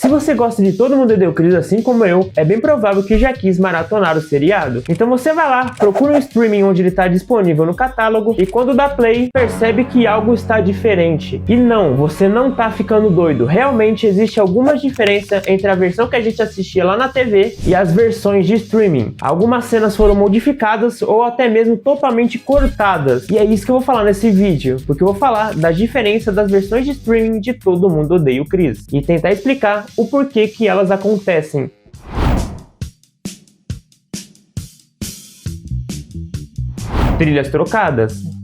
Se você gosta de Todo Mundo Odeia o Chris assim como eu, é bem provável que já quis maratonar o seriado. Então você vai lá, procura um streaming onde ele está disponível no catálogo e quando dá play, percebe que algo está diferente. E não, você não tá ficando doido. Realmente existe alguma diferença entre a versão que a gente assistia lá na TV e as versões de streaming. Algumas cenas foram modificadas ou até mesmo totalmente cortadas. E é isso que eu vou falar nesse vídeo, porque eu vou falar da diferença das versões de streaming de Todo Mundo Odeia o Chris e tentar explicar o porquê que elas acontecem. Trilhas trocadas.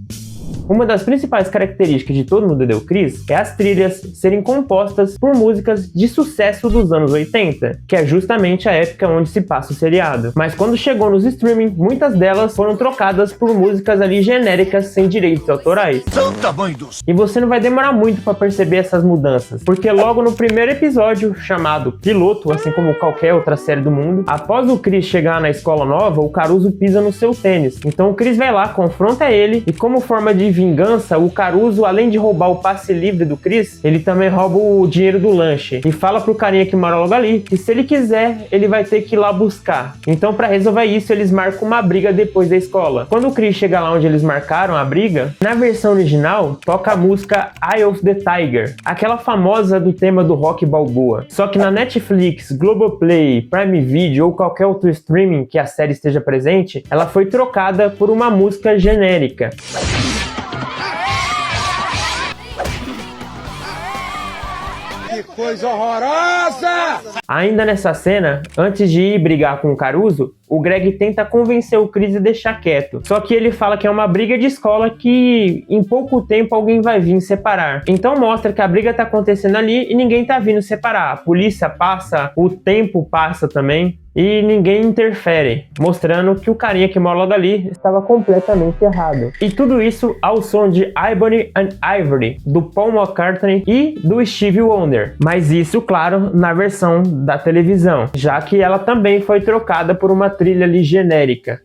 Uma das principais características de Todo Mundo Odeia o Chris é as trilhas serem compostas por músicas de sucesso dos anos 80, que é justamente a época onde se passa o seriado. Mas quando chegou nos streaming, muitas delas foram trocadas por músicas ali genéricas sem direitos autorais. E você não vai demorar muito para perceber essas mudanças, porque logo no primeiro episódio, chamado Piloto, assim como qualquer outra série do mundo, após o Chris chegar na escola nova, o Caruso pisa no seu tênis. Então o Chris vai lá, confronta ele e como forma de vingança, o Caruso, além de roubar o passe livre do Chris, ele também rouba o dinheiro do lanche e fala pro carinha que mora logo ali que se ele quiser, ele vai ter que ir lá buscar. Então para resolver isso, eles marcam uma briga depois da escola. Quando o Chris chega lá onde eles marcaram a briga, na versão original, toca a música Eye of the Tiger, aquela famosa do tema do Rock Balboa. Só que na Netflix, Globoplay, Prime Video ou qualquer outro streaming que a série esteja presente, ela foi trocada por uma música genérica. Que coisa horrorosa! Ainda nessa cena, antes de ir brigar com o Caruso, o Greg tenta convencer o Chris a deixar quieto. Só que ele fala que é uma briga de escola que em pouco tempo alguém vai vir separar. Então mostra que a briga tá acontecendo ali e ninguém tá vindo separar. A polícia passa, o tempo passa também e ninguém interfere, mostrando que o carinha que mora logo ali estava completamente errado. E tudo isso ao som de Ebony and Ivory, do Paul McCartney e do Stevie Wonder. Mas isso, claro, na versão da televisão, já que ela também foi trocada por uma trilha ali genérica.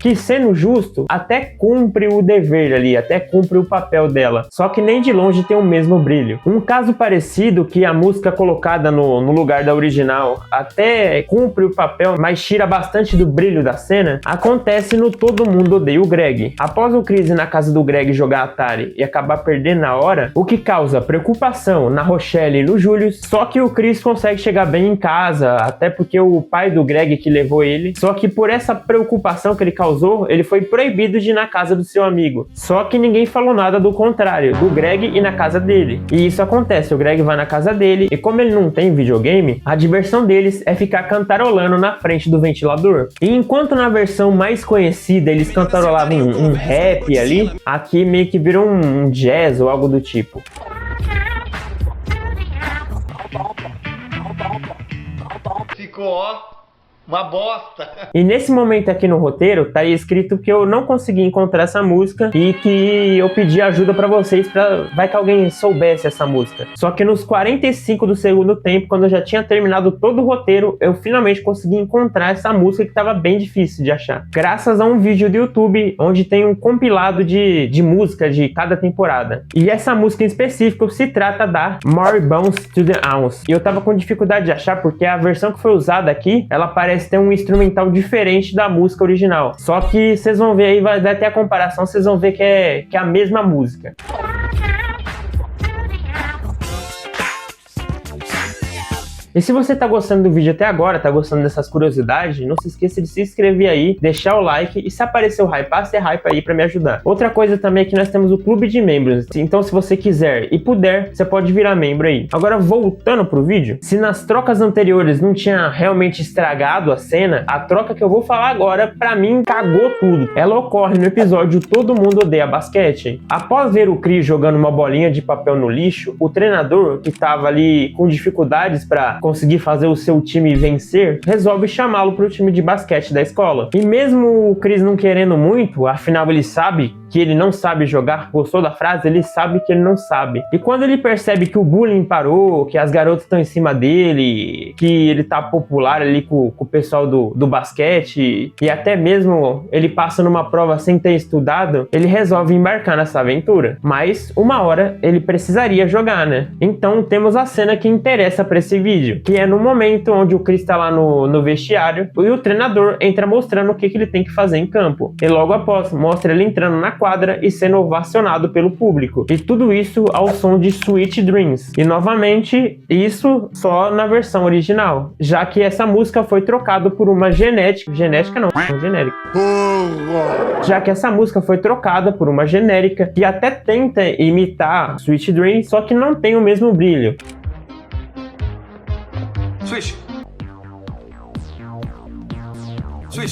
Que, sendo justo, até cumpre o dever ali, até cumpre o papel dela, só que nem de longe tem o mesmo brilho. Um caso parecido, que a música colocada no lugar da original até cumpre o papel, mas tira bastante do brilho da cena, acontece no Todo Mundo Odeia o Greg. Após o Chris ir na casa do Greg jogar Atari e acabar perdendo na hora, o que causa preocupação na Rochelle e no Julius, só que o Chris consegue chegar bem em casa, até porque o pai do Greg que levou ele, só que por essa preocupação que ele causou, ele foi proibido de ir na casa do seu amigo. Só que ninguém falou nada do contrário, do Greg ir na casa dele. E isso acontece, o Greg vai na casa dele e como ele não tem videogame, a diversão deles é ficar cantarolando na frente do ventilador. E enquanto na versão mais conhecida eles cantarolavam um rap ali, aqui meio que virou um jazz ou algo do tipo. Ficou, ó, uma bosta. E nesse momento aqui no roteiro, tá aí escrito que eu não consegui encontrar essa música e que eu pedi ajuda pra vocês, vai que alguém soubesse essa música. Só que nos 45 do segundo tempo, quando eu já tinha terminado todo o roteiro, eu finalmente consegui encontrar essa música que tava bem difícil de achar. Graças a um vídeo do YouTube, onde tem um compilado de música de cada temporada. E essa música em específico se trata da More Bones to the Ounce. E eu tava com dificuldade de achar porque a versão que foi usada aqui, ela parece ter um instrumental diferente da música original. Só que vocês vão ver aí, vai ter a comparação, vocês vão ver que é a mesma música. E se você tá gostando do vídeo até agora, tá gostando dessas curiosidades, não se esqueça de se inscrever aí, deixar o like e se aparecer o hype, passe hype aí pra me ajudar. Outra coisa também é que nós temos o clube de membros, então se você quiser e puder, você pode virar membro aí. Agora voltando pro vídeo, se nas trocas anteriores não tinha realmente estragado a cena, a troca que eu vou falar agora, pra mim, cagou tudo. Ela ocorre no episódio Todo Mundo Odeia Basquete. Após ver o Chris jogando uma bolinha de papel no lixo, o treinador, que tava ali com dificuldades pra conseguir fazer o seu time vencer, resolve chamá-lo para o time de basquete da escola. E mesmo o Chris não querendo muito, afinal ele sabe que ele não sabe jogar, gostou da frase? Ele sabe que ele não sabe. E quando ele percebe que o bullying parou, que as garotas estão em cima dele, que ele tá popular ali com o pessoal do basquete, e até mesmo ele passa numa prova sem ter estudado, ele resolve embarcar nessa aventura. Mas uma hora ele precisaria jogar, né? Então temos a cena que interessa pra esse vídeo, que é no momento onde o Chris tá lá no vestiário e o treinador entra mostrando o que ele tem que fazer em campo. E logo após, mostra ele entrando na quadra e sendo ovacionado pelo público. E tudo isso ao som de Sweet Dreams. E novamente, isso só na versão original, já que essa música foi trocada por uma genérica, já que essa música foi trocada por uma genérica que até tenta imitar Sweet Dreams, só que não tem o mesmo brilho. Swish.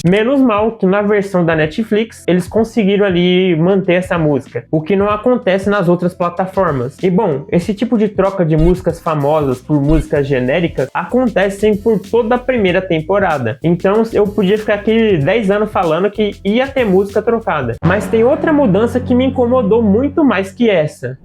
Menos mal que na versão da Netflix eles conseguiram ali manter essa música, o que não acontece nas outras plataformas. E bom, esse tipo de troca de músicas famosas por músicas genéricas acontecem por toda a primeira temporada. Então eu podia ficar aqui 10 anos falando que ia ter música trocada. Mas tem outra mudança que me incomodou muito mais que essa: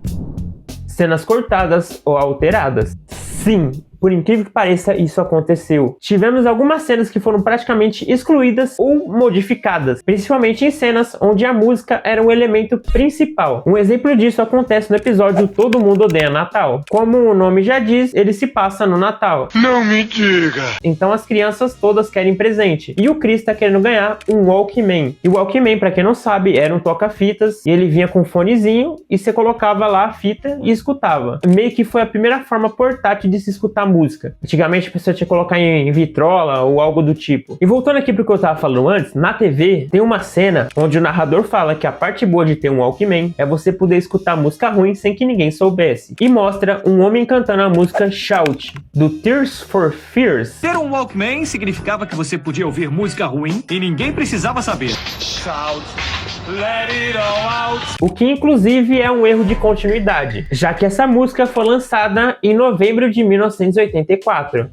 cenas cortadas ou alteradas. Sim, por incrível que pareça, isso aconteceu. Tivemos algumas cenas que foram praticamente excluídas ou modificadas, principalmente em cenas onde a música era um elemento principal. Um exemplo disso acontece no episódio Todo Mundo Odeia Natal. Como o nome já diz, ele se passa no Natal. Não me diga! Então as crianças todas querem presente. E o Chris tá querendo ganhar um Walkman. E o Walkman, pra quem não sabe, era um toca-fitas, e ele vinha com um fonezinho e você colocava lá a fita e escutava. Meio que foi a primeira forma portátil de se escutar música. Antigamente a pessoa tinha que colocar em vitrola ou algo do tipo. E voltando aqui pro que eu tava falando antes, na TV tem uma cena onde o narrador fala que a parte boa de ter um Walkman é você poder escutar música ruim sem que ninguém soubesse. E mostra um homem cantando a música Shout, do Tears for Fears. Ter um Walkman significava que você podia ouvir música ruim e ninguém precisava saber. Shout, let it all out. O que inclusive é um erro de continuidade, já que essa música foi lançada em novembro de 1984.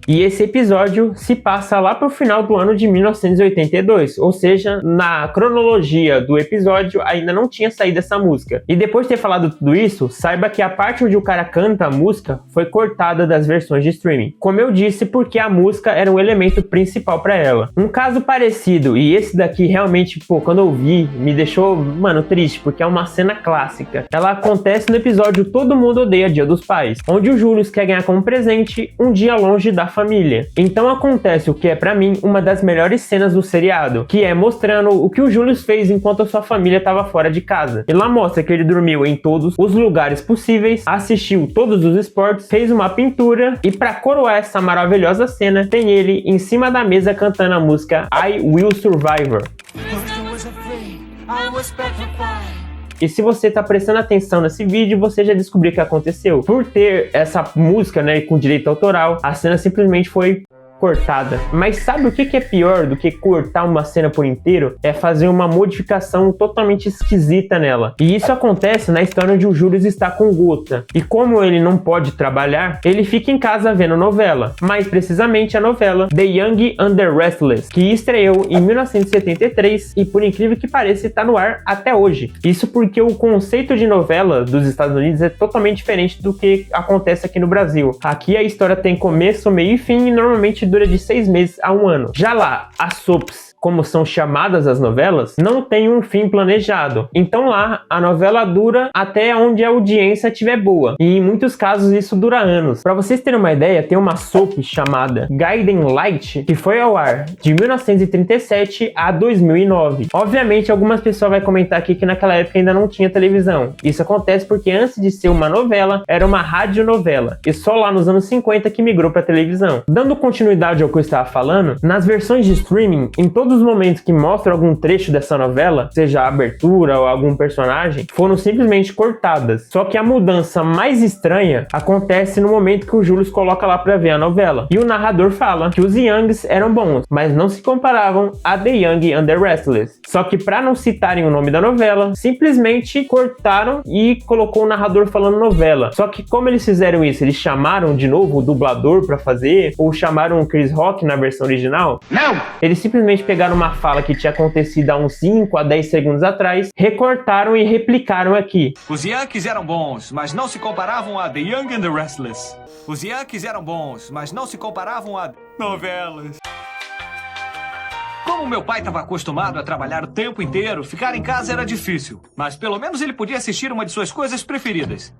E esse episódio se passa lá pro final do ano de 1982, ou seja, na cronologia do episódio ainda não tinha saído essa música. E depois de ter falado tudo isso, saiba que a parte onde o cara canta a música foi cortada das versões de streaming. Como eu disse, porque a música era um elemento principal para ela. Um caso parecido, e esse daqui realmente, quando eu vi, me deixou, triste, porque é uma cena clássica. Ela acontece no episódio Todo Mundo Odeia Dia dos Pais, onde o Julius quer ganhar como presente um dia longe da família. Então acontece o que é pra mim uma das melhores cenas do seriado, que é mostrando o que o Julius fez enquanto a sua família estava fora de casa. E lá mostra que ele dormiu em todos os lugares possíveis, assistiu todos os esportes, fez uma pintura e pra coroar essa maravilhosa cena, tem ele em cima da mesa cantando a música I Will Survivor. E se você tá prestando atenção nesse vídeo, você já descobriu o que aconteceu. Por ter essa música, com direito autoral, a cena simplesmente foi cortada. Mas sabe o que é pior do que cortar uma cena por inteiro? É fazer uma modificação totalmente esquisita nela. E isso acontece na história onde o Julius está com gota. E como ele não pode trabalhar, ele fica em casa vendo novela. Mais precisamente a novela The Young and the Restless, que estreou em 1973 e por incrível que pareça está no ar até hoje. Isso porque o conceito de novela dos Estados Unidos é totalmente diferente do que acontece aqui no Brasil. Aqui a história tem começo, meio e fim e normalmente dura de 6 meses a 1 ano. Já lá, as soaps, como são chamadas as novelas, não tem um fim planejado. Então lá, a novela dura até onde a audiência estiver boa. E em muitos casos isso dura anos. Para vocês terem uma ideia, tem uma soap chamada Guiding Light, que foi ao ar de 1937 a 2009. Obviamente, algumas pessoas vão comentar aqui que naquela época ainda não tinha televisão. Isso acontece porque antes de ser uma novela, era uma radionovela. E só lá nos anos 50 que migrou para televisão. Dando continuidade ao que eu estava falando, nas versões de streaming, em todos os momentos que mostram algum trecho dessa novela, seja a abertura ou algum personagem, foram simplesmente cortadas. Só que a mudança mais estranha acontece no momento que o Julius coloca lá pra ver a novela. E o narrador fala que os Youngs eram bons, mas não se comparavam a The Young and the Restless. Só que pra não citarem o nome da novela, simplesmente cortaram e colocou o narrador falando novela. Só que como eles fizeram isso? Eles chamaram de novo o dublador pra fazer? Ou chamaram o Chris Rock na versão original? Não! Eles simplesmente pegaram pegaram uma fala que tinha acontecido há uns 5 a 10 segundos atrás, recortaram e replicaram aqui. Os Yankees eram bons, mas não se comparavam a The Young and the Restless. Os Yankees eram bons, mas não se comparavam a novelas. Como meu pai estava acostumado a trabalhar o tempo inteiro, ficar em casa era difícil. Mas pelo menos ele podia assistir uma de suas coisas preferidas.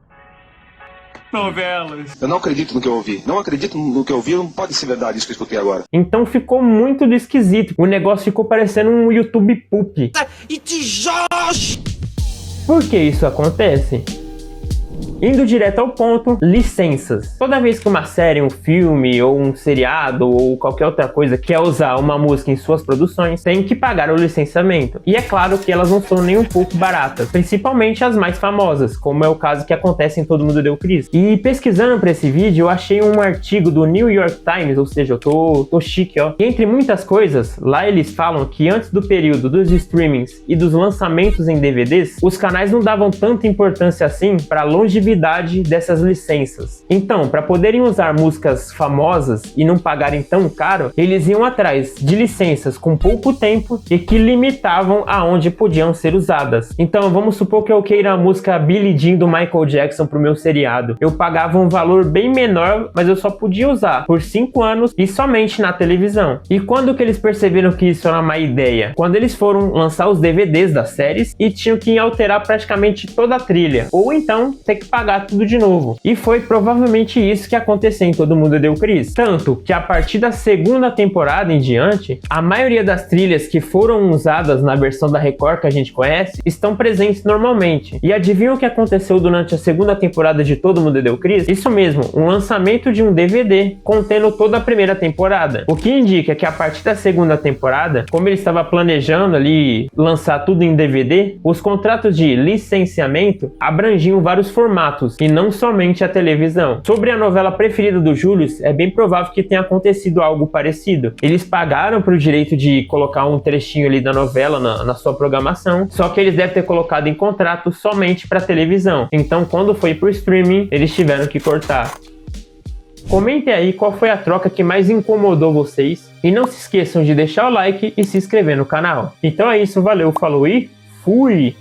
Novelas. Eu não acredito no que eu ouvi. Não acredito no que eu ouvi, não pode ser verdade isso que eu escutei agora. Então ficou muito do esquisito. O negócio ficou parecendo um YouTube poop. Por que isso acontece? Indo direto ao ponto, licenças. Toda vez que uma série, um filme, ou um seriado, ou qualquer outra coisa quer usar uma música em suas produções, tem que pagar o licenciamento. E é claro que elas não são nem um pouco baratas, principalmente as mais famosas, como é o caso que acontece em Todo Mundo Deu Cris. E pesquisando para esse vídeo, eu achei um artigo do New York Times, ou seja, eu tô chique, ó. E entre muitas coisas, lá eles falam que antes do período dos streamings e dos lançamentos em DVDs, os canais não davam tanta importância assim para a longevidade dessas licenças. Então, para poderem usar músicas famosas e não pagarem tão caro, eles iam atrás de licenças com pouco tempo e que limitavam aonde podiam ser usadas. Então, vamos supor que eu queira a música Billie Jean do Michael Jackson pro meu seriado. Eu pagava um valor bem menor, mas eu só podia usar por 5 anos e somente na televisão. E quando que eles perceberam que isso era uma má ideia? Quando eles foram lançar os DVDs das séries e tinham que alterar praticamente toda a trilha, ou então ter que pagar tudo de novo. E foi provavelmente isso que aconteceu em Todo Mundo Deu Cris. Tanto que a partir da segunda temporada em diante, a maioria das trilhas que foram usadas na versão da Record que a gente conhece, estão presentes normalmente. E adivinha o que aconteceu durante a segunda temporada de Todo Mundo Deu Cris? Isso mesmo, um lançamento de um DVD contendo toda a primeira temporada. O que indica que a partir da segunda temporada, como ele estava planejando ali lançar tudo em DVD, os contratos de licenciamento abrangiam vários formatos e não somente a televisão. Sobre a novela preferida do Júlio, é bem provável que tenha acontecido algo parecido. Eles pagaram para o direito de colocar um trechinho ali da novela na sua programação, só que eles devem ter colocado em contrato somente para televisão. Então, quando foi pro streaming, eles tiveram que cortar. Comentem aí qual foi a troca que mais incomodou vocês e não se esqueçam de deixar o like e se inscrever no canal. Então é isso, valeu, falou e fui!